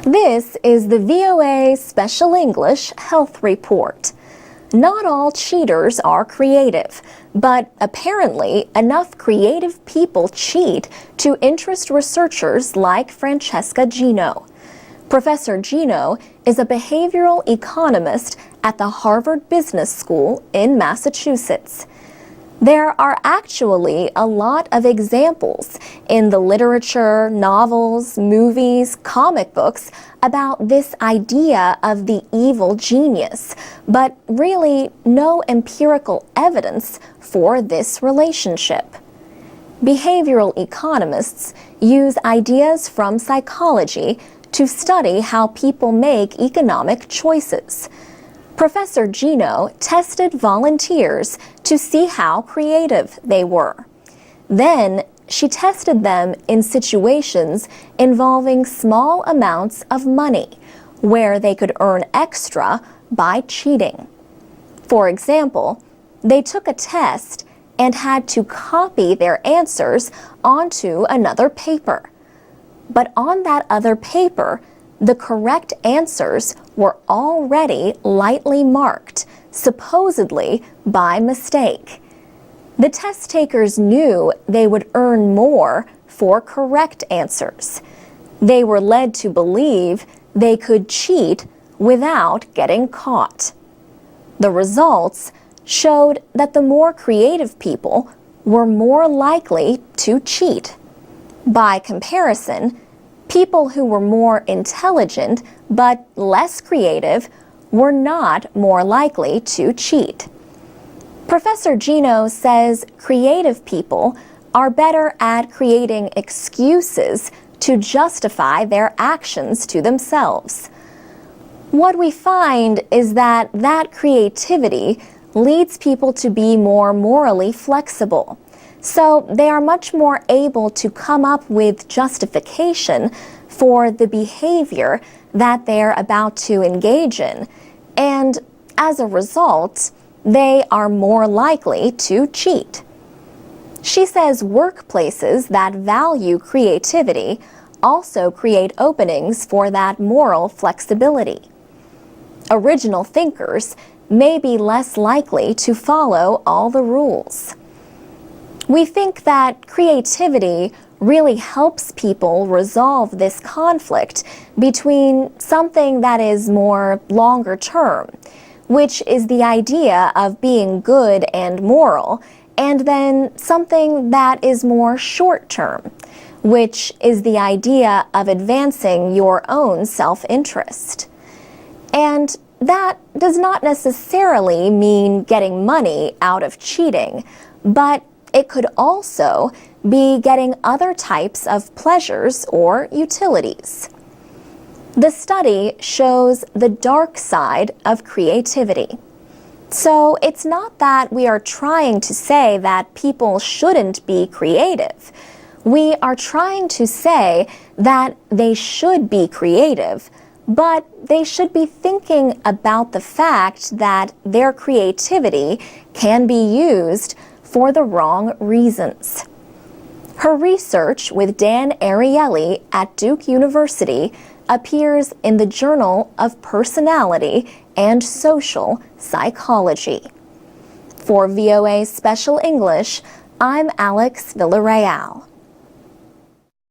This is the VOA Special English Health Report. Not all cheaters are creative, but apparently enough creative people cheat to interest researchers like Francesca Gino. Professor Gino is a behavioral economist at the Harvard Business School in Massachusetts. There are actually a lot of examples in the literature, novels, movies, comic books about this idea of the evil genius, but really no empirical evidence for this relationship. Behavioral economists use ideas from psychology to study how people make economic choices. Professor Gino tested volunteers to see how creative they were. Then she tested them in situations involving small amounts of money, where they could earn extra by cheating. For example, they took a test and had to copy their answers onto another paper. But on that other paper, the correct answers were already lightly marked, supposedly by mistake. The test takers knew they would earn more for correct answers. They were led to believe they could cheat without getting caught. The results showed that the more creative people were more likely to cheat. By comparison, people who were more intelligent but less creative were not more likely to cheat. Professor Gino says creative people are better at creating excuses to justify their actions to themselves. What we find is that creativity leads people to be more morally flexible. So they are much more able to come up with justification for the behavior that they're about to engage in. And as a result, they are more likely to cheat. She says workplaces that value creativity also create openings for that moral flexibility. Original thinkers may be less likely to follow all the rules. We think that creativity really helps people resolve this conflict between something that is more longer term, which is the idea of being good and moral, and then something that is more short term, which is the idea of advancing your own self-interest. And that does not necessarily mean getting money out of cheating, but it could also be getting other types of pleasures or utilities. The study shows the dark side of creativity. So it's not that we are trying to say that people shouldn't be creative. We are trying to say that they should be creative, but they should be thinking about the fact that their creativity can be used for the wrong reasons. Her research with Dan Ariely at Duke University appears in the Journal of Personality and Social Psychology. For VOA Special English, I'm Alex Villarreal.